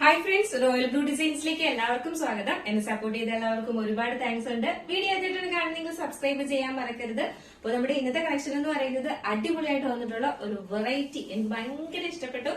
Hi friends, royal blue ഡിസൈൻസിലേക്ക് എല്ലാവർക്കും സ്വാഗതം. എന്നെ സപ്പോർട്ട് ചെയ്ത എല്ലാവർക്കും ഒരുപാട് താങ്ക്സ് ഉണ്ട്. വീഡിയോ ആദ്യമായിട്ടാണ് കാണുന്നെങ്കിൽ സബ്സ്ക്രൈബ് ചെയ്യാൻ മറക്കരുത്. അപ്പോൾ നമ്മുടെ ഇന്നത്തെ കളക്ഷൻ എന്ന് പറയുന്നത് അടിപൊളിയായിട്ട് വന്നിട്ടുള്ള ഒരു വെറൈറ്റി, എനിക്ക് ഭയങ്കര ഇഷ്ടപ്പെട്ടു.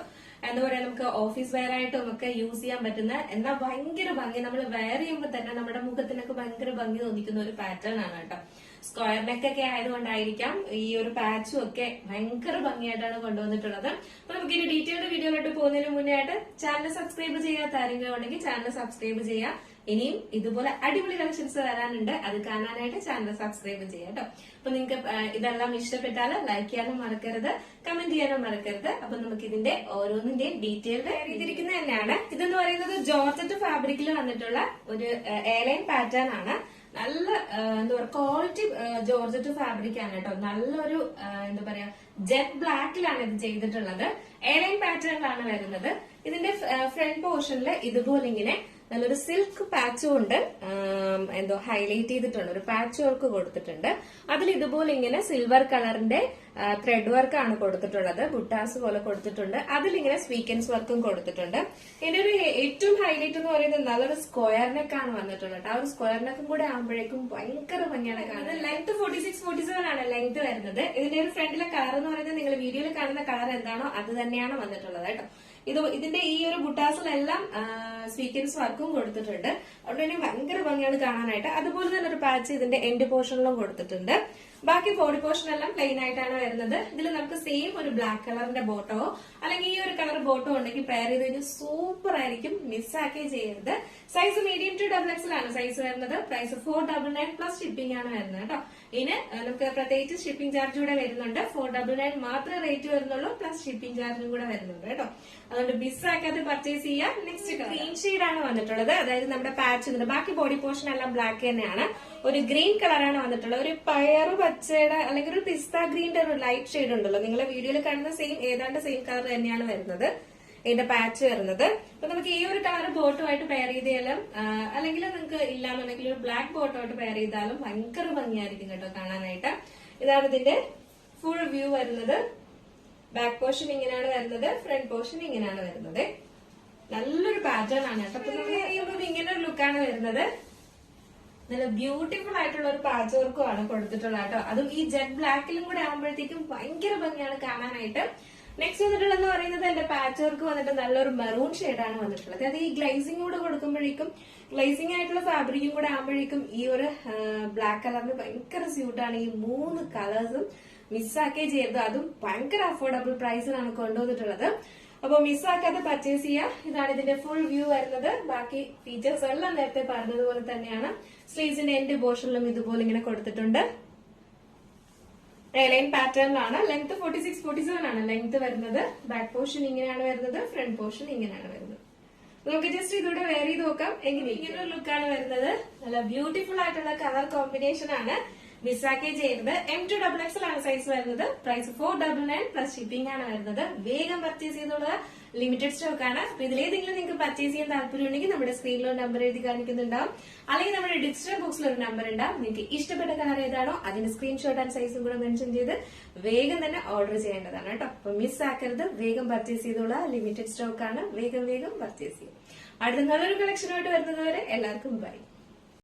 എന്താ പറയാ, നമുക്ക് ഓഫീസ് വെയർ ആയിട്ടും ഒക്കെ യൂസ് ചെയ്യാൻ പറ്റുന്ന, എന്നാൽ ഭയങ്കര ഭംഗി, നമ്മൾ വെയർ ചെയ്യുമ്പോൾ തന്നെ നമ്മുടെ മുഖത്തിനൊക്കെ ഭയങ്കര ഭംഗി തോന്നിക്കുന്ന ഒരു പാറ്റേൺ ആണ് കേട്ടോ. സ്ക്വയർ നെക്ക് ഒക്കെ ആയതുകൊണ്ടായിരിക്കാം ഈ ഒരു പാച്ചും ഒക്കെ ഭയങ്കര ഭംഗിയായിട്ടാണ് കൊണ്ടുവന്നിട്ടുള്ളത്. അപ്പൊ നമുക്ക് ഈ ഡീറ്റെയിൽഡ് വീഡിയോയിലോട്ട് പോകുന്നതിന് മുന്നേ ആയിട്ട് ചാനൽ സബ്സ്ക്രൈബ് ചെയ്യാത്ത ആരെങ്കിലും ഉണ്ടെങ്കിൽ ചാനൽ സബ്സ്ക്രൈബ് ചെയ്യാം. ഇനിയും ഇതുപോലെ അടിപൊളി കളക്ഷൻസ് വരാനുണ്ട്, അത് കാണാനായിട്ട് ചാനൽ സബ്സ്ക്രൈബ് ചെയ്യാം കേട്ടോ. അപ്പൊ നിങ്ങൾക്ക് ഇതെല്ലാം ഇഷ്ടപ്പെട്ടാൽ ലൈക്ക് ചെയ്യാനും മറക്കരുത്, കമന്റ് ചെയ്യാനും മറക്കരുത്. അപ്പൊ നമുക്ക് ഇതിന്റെ ഓരോന്നിന്റെയും ഡീറ്റെയിൽഡ് എഴുതിയിരിക്കുന്നത് തന്നെയാണ്. ഇതെന്ന് പറയുന്നത് ജോർജറ്റ് ഫാബ്രിക്കിൽ വന്നിട്ടുള്ള ഒരു എയർലൈൻ പാറ്റേൺ ആണ്. നല്ല എന്താ പറയാ, ക്വാളിറ്റി ജോർജറ്റ് ഫാബ്രിക് ആണ് കേട്ടോ. നല്ലൊരു എന്താ പറയാ, ജെറ്റ് ബ്ലാക്കിലാണ് ഇത് ചെയ്തിട്ടുള്ളത്. എയർലൈൻ പാറ്റേണിലാണ് വരുന്നത്. ഇതിന്റെ ഫ്രണ്ട് പോർഷനിൽ ഇതുപോലെ ഇങ്ങനെ നല്ലൊരു സിൽക്ക് പാച്ചും ഉണ്ട്, എന്തോ ഹൈലൈറ്റ് ചെയ്തിട്ടുണ്ട്, ഒരു പാച്ച് വർക്ക് കൊടുത്തിട്ടുണ്ട്. അതിൽ ഇതുപോലെ ഇങ്ങനെ സിൽവർ കളറിന്റെ ത്രെഡ് വർക്ക് ആണ് കൊടുത്തിട്ടുള്ളത്, ബുട്ടാസ് പോലെ കൊടുത്തിട്ടുണ്ട്. അതിലിങ്ങനെ സ്വീക്കൻസ് വർക്കും കൊടുത്തിട്ടുണ്ട്. ഇതിന്റെ ഒരു ഏറ്റവും ഹൈലൈറ്റ് എന്ന് പറയുന്നത് നല്ലൊരു സ്ക്വയർ നെക്ക് ആണ് വന്നിട്ടുള്ളത്. ആ ഒരു സ്ക്വയർ നെക്കും കൂടെ ആകുമ്പോഴേക്കും ഭയങ്കര ഭംഗിയാണ് കാണുന്നത്. ലെങ്ത് 46-47 ആണ് ലെങ്ത് വരുന്നത്. ഇതിന്റെ ഒരു ഫ്രണ്ടിലെ കളർ എന്ന് പറയുന്നത് നിങ്ങൾ വീഡിയോയിൽ കാണുന്ന കളർ എന്താണോ അത് തന്നെയാണ് വന്നിട്ടുള്ളത് കേട്ടോ. ഇതിന്റെ ഈ ഒരു ബുട്ടാസിലെല്ലാം സ്വീക്കൻസ് വർക്കും കൊടുത്തിട്ടുണ്ട്. അതുകൊണ്ട് തന്നെ ഭയങ്കര ഭംഗിയാണ് കാണാനായിട്ട്. അതുപോലെ തന്നെ ഒരു പാച്ച് ഇതിന്റെ എൻഡ് പോർഷനിലും കൊടുത്തിട്ടുണ്ട്. ബാക്കി ബോഡി പോർഷൻ എല്ലാം പ്ലെയിൻ ആയിട്ടാണ് വരുന്നത്. ഇതിൽ നമുക്ക് സെയിം ഒരു ബ്ലാക്ക് കളറിന്റെ ബോട്ടോ അല്ലെങ്കിൽ ഈ ഒരു കളർ ബോട്ടോ ഉണ്ടെങ്കിൽ പെയർ ചെയ്ത് കഴിഞ്ഞാൽ സൂപ്പർ ആയിരിക്കും, മിസ്സാക്കേ ചെയ്യരുത്. സൈസ് മീഡിയം ടു XXL ആണ് സൈസ് വരുന്നത്. പ്രൈസ് 499 പ്ലസ് ഷിപ്പിംഗ് ആണ് വരുന്നത് കേട്ടോ. ഇതിന് നമുക്ക് പ്രത്യേകിച്ച് ഷിപ്പിംഗ് ചാർജ് കൂടെ വരുന്നുണ്ട്. 499 മാത്രമേ റേറ്റ് വരുന്നുള്ളൂ, പ്ലസ് ഷിപ്പിംഗ് ചാർജും കൂടെ വരുന്നുണ്ട് കേട്ടോ. അതുകൊണ്ട് മിസ്സാക്കാതെ പർച്ചേസ് ചെയ്യാം. നെക്സ്റ്റ് ഗ്രീൻ ഷെയ്ഡ് ആണ് വന്നിട്ടുള്ളത്. അതായത് നമ്മുടെ പാച്ച്, ബാക്കി ബോഡി പോർഷൻ എല്ലാം ബ്ലാക്ക് തന്നെയാണ്. ഒരു ഗ്രീൻ കളറാണ് വന്നിട്ടുള്ളത്. ഒരു പയറ് പച്ചയുടെ അല്ലെങ്കിൽ ഒരു പിസ്ത ഗ്രീന്റെ ഒരു ലൈറ്റ് ഷെയ്ഡ് ഉണ്ടല്ലോ, നിങ്ങളെ വീഡിയോയിൽ കാണുന്ന സെയിം, ഏതാണ്ട് സെയിം കളർ തന്നെയാണ് വരുന്നത് ഇതിന്റെ പാച്ച് വരുന്നത്. അപ്പൊ നമുക്ക് ഈ ഒരു കളർ ബോട്ടുമായിട്ട് പെയർ ചെയ്താലും, അല്ലെങ്കിൽ നിങ്ങൾക്ക് ഇല്ലാന്നുണ്ടെങ്കിൽ ഒരു ബ്ലാക്ക് ബോട്ടുമായിട്ട് പെയർ ചെയ്താലും ഭയങ്കര ഭംഗിയായിരിക്കും കേട്ടോ കാണാനായിട്ട്. ഇതാണ് ഇതിന്റെ ഫുൾ വ്യൂ വരുന്നത്. ബാക്ക് പോർഷൻ ഇങ്ങനെയാണ് വരുന്നത്, ഫ്രണ്ട് പോർഷൻ ഇങ്ങനെയാണ് വരുന്നത്. നല്ലൊരു പാറ്റേൺ ആണ് കേട്ടോ. അപ്പൊ നമുക്ക് കഴിയുമ്പോൾ ഇങ്ങനെ ഒരു ലുക്കാണ് വരുന്നത്. നല്ല ബ്യൂട്ടിഫുൾ ആയിട്ടുള്ള ഒരു പാച്ച് വർക്കും ആണ് കൊടുത്തിട്ടുള്ളത് കേട്ടോ. അതും ഈ ജെറ്റ് ബ്ലാക്കിലും കൂടെ ആകുമ്പോഴത്തേക്കും ഭയങ്കര ഭംഗിയാണ് കാണാനായിട്ട്. നെക്സ്റ്റ് വന്നിട്ടുള്ളതെന്ന് പറയുന്നത് എന്റെ പാച്ച് വർക്ക് വന്നിട്ട് നല്ലൊരു മെറൂൺ ഷെയ്ഡാണ് വന്നിട്ടുള്ളത്. അത് ഈ ഗ്ലൈസിംഗ് കൂടെ കൊടുക്കുമ്പോഴേക്കും, ഗ്ലൈസിംഗ് ആയിട്ടുള്ള ഫാബ്രിക്കും കൂടെ ആകുമ്പോഴേക്കും ഈ ഒരു ബ്ലാക്ക് കളറിന് ഭയങ്കര സ്യൂട്ടാണ്. ഈ 3 കളേഴ്സും മിസ്സാക്കേ ചെയ്യരുത്. അതും ഭയങ്കര അഫോർഡബിൾ പ്രൈസിലാണ് കൊണ്ടുവന്നിട്ടുള്ളത്. അപ്പൊ മിസ്സാക്കാതെ പർച്ചേസ് ചെയ്യാം. ഇതാണ് ഇതിന്റെ ഫുൾ വ്യൂ വരുന്നത്. ബാക്കി ഫീച്ചേഴ്സ് എല്ലാം നേരത്തെ പറഞ്ഞതുപോലെ തന്നെയാണ്. സ്ലീവ്സിന്റെ എൻഡ് പോർഷനിലും ഇതുപോലെ ഇങ്ങനെ കൊടുത്തിട്ടുണ്ട്. എയർലൈൻ പാറ്റേണിലാണ്. ലെങ്ത് 46-47 ആണ് ലെങ്ത് വരുന്നത്. ബാക്ക് പോർഷൻ ഇങ്ങനെയാണ് വരുന്നത്, ഫ്രണ്ട് പോർഷൻ ഇങ്ങനെയാണ് വരുന്നത്. നമുക്ക് ജസ്റ്റ് ഇതിലൂടെ വെയർ ചെയ്ത് നോക്കാം. ഇങ്ങനെ ഒരു ലുക്കാണ് വരുന്നത്. നല്ല ബ്യൂട്ടിഫുൾ ആയിട്ടുള്ള കളർ കോമ്പിനേഷൻ ആണ്, മിസ്സാക്കേ ചെയ്യരുത്. M2XXL ആണ് സൈസ് വരുന്നത്. പ്രൈസ് 499 പ്ലസ് ഷിപ്പിംഗ് ആണ് വരുന്നത്. വേഗം പർച്ചേസ് ചെയ്തോളുക, ലിമിറ്റഡ് സ്റ്റോക്ക് ആണ്. അപ്പൊ ഇതിലേതെങ്കിലും നിങ്ങൾക്ക് പർച്ചേസ് ചെയ്യാൻ താല്പര്യം ഉണ്ടെങ്കിൽ നമ്മുടെ സ്ക്രീനിലോ നമ്പർ എഴുതി കാണിക്കുന്നുണ്ടാവും, അല്ലെങ്കിൽ നമ്മുടെ ഡിജിറ്റൽ ബോക്സിൽ ഒരു നമ്പർ ഉണ്ടാവും. നിങ്ങൾക്ക് ഇഷ്ടപ്പെട്ട കളർ ഏതാണോ അതിന്റെ സ്ക്രീൻഷോട്ട് ആൻഡ് സൈസും കൂടെ മെൻഷൻ ചെയ്ത് വേഗം തന്നെ ഓർഡർ ചെയ്യേണ്ടതാണ് കേട്ടോ. അപ്പൊ മിസ്സാക്കരുത്, വേഗം പർച്ചേസ് ചെയ്തോളുക, ലിമിറ്റഡ് സ്റ്റോക്ക് ആണ്. വേഗം പർച്ചേസ് ചെയ്യും. അടുത്ത നല്ലൊരു കളക്ഷനുമായിട്ട് വരുന്നത് വരെ എല്ലാവർക്കും ബൈ.